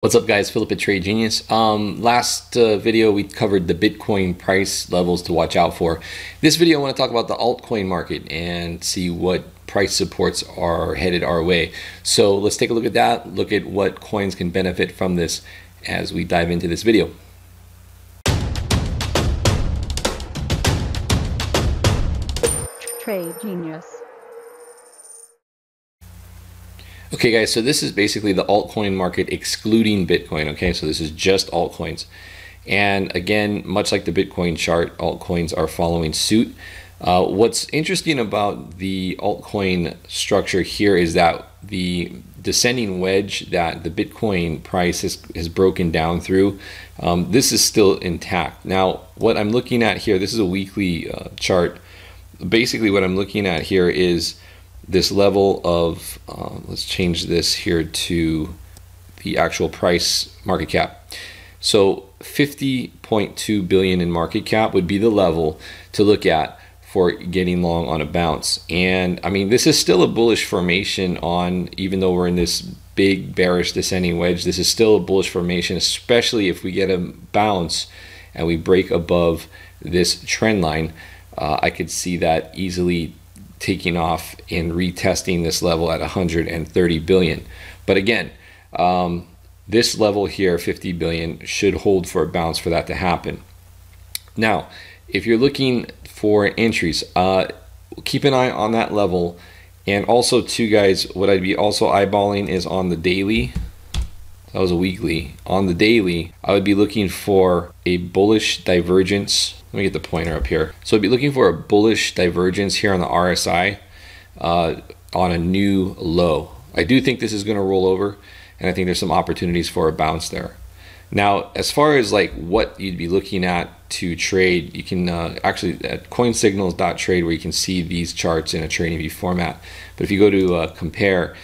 What's up, guys? Philip at Trade Genius. Last video we covered the Bitcoin price levels to watch out for. This video I want to talk about the altcoin market and see what price supports are headed our way. So let's take a look at that, look at what coins can benefit from this as we dive into this video. Trade Genius. Okay, guys, so this is basically the altcoin market excluding Bitcoin. Okay, so this is just altcoins. And again, much like the Bitcoin chart, altcoins are following suit. What's interesting about the altcoin structure here is that the descending wedge that the Bitcoin price has broken down through, this is still intact. Now, what I'm looking at here, this is a weekly chart. Basically, what I'm looking at here is this level of, let's change this here to the actual price market cap. So 50.2 billion in market cap would be the level to look at for getting long on a bounce. And I mean, this is still a bullish formation on, even though we're in this big bearish descending wedge, this is still a bullish formation, especially if we get a bounce and we break above this trend line. I could see that easily taking off and retesting this level at 130 billion. But again, this level here, 50 billion, should hold for a bounce for that to happen. Now, if you're looking for entries, keep an eye on that level. And also too, guys, what I'd be also eyeballing is on the daily. That was a weekly. On the daily, I would be looking for a bullish divergence. Let me get the pointer up here. So I'd be looking for a bullish divergence here on the RSI on a new low. I do think this is going to roll over, and I think there's some opportunities for a bounce there. Now, as far as like what you'd be looking at to trade, you can actually at coinsignals.trade, where you can see these charts in a trading view format. But if you go to compare,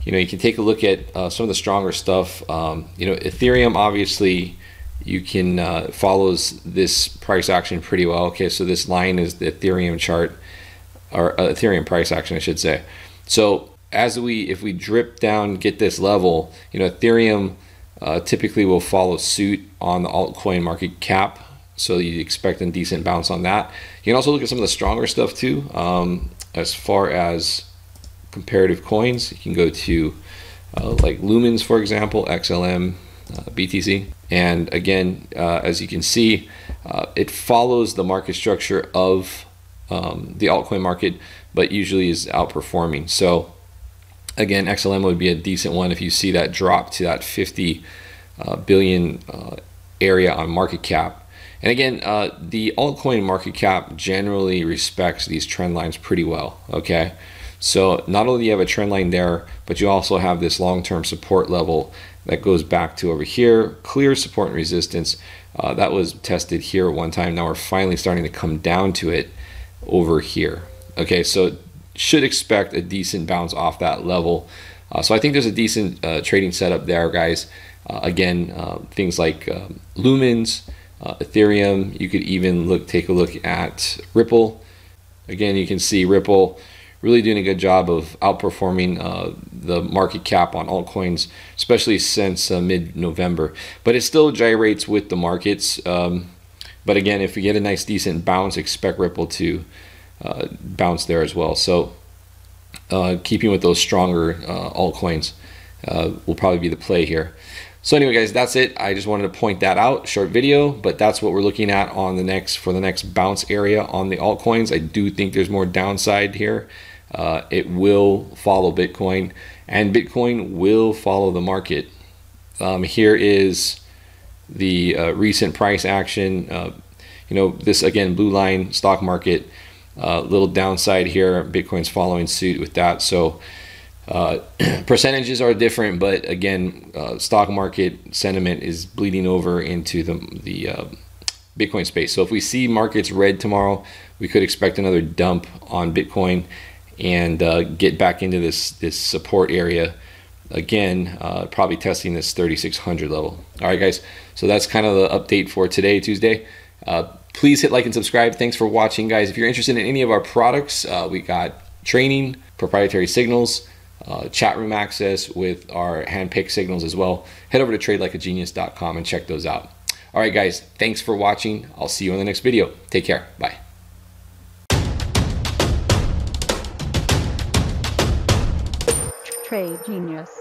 you can take a look at some of the stronger stuff. Ethereum, obviously, you can follows this price action pretty well. Okay, so this line is the Ethereum chart, or Ethereum price action, I should say. So if we drip down, get this level, Ethereum typically will follow suit on the altcoin market cap. So you expect a decent bounce on that. You can also look at some of the stronger stuff too. As far as comparative coins, you can go to like Lumens, for example, XLM, BTC. And again, as you can see, it follows the market structure of the altcoin market, but usually is outperforming. So again, XLM would be a decent one if you see that drop to that 50 billion area on market cap. And again, the altcoin market cap generally respects these trend lines pretty well. Okay, so not only do you have a trend line there, but you also have this long-term support level that goes back to over here, clear support and resistance. That was tested here at one time. Now we're finally starting to come down to it over here. Okay, so should expect a decent bounce off that level. So I think there's a decent trading setup there, guys. Again, things like Lumens, Ethereum. You could even take a look at Ripple. Again, you can see Ripple really doing a good job of outperforming the market cap on altcoins, especially since mid-November. But it still gyrates with the markets. But again, if we get a nice decent bounce, expect Ripple to bounce there as well. So keeping with those stronger altcoins will probably be the play here. So anyway, guys, that's it. I just wanted to point that out. Short video, but that's what we're looking at on for the next bounce area on the altcoins. I do think there's more downside here. It will follow Bitcoin, and Bitcoin will follow the market. Here is the recent price action. This again, blue line, stock market, little downside here. Bitcoin's following suit with that. So percentages are different, but again, stock market sentiment is bleeding over into the Bitcoin space. So if we see markets red tomorrow, we could expect another dump on Bitcoin and get back into this support area again, probably testing this 3600 level. All right, guys, so that's kind of the update for today, Tuesday. Please hit like and subscribe. Thanks for watching, guys. If you're interested in any of our products, we got training, proprietary signals, chat room access with our hand-picked signals as well, head over to tradelikeagenius.com and check those out. All right, guys, thanks for watching. I'll see you in the next video. Take care. Bye. Trade Genius.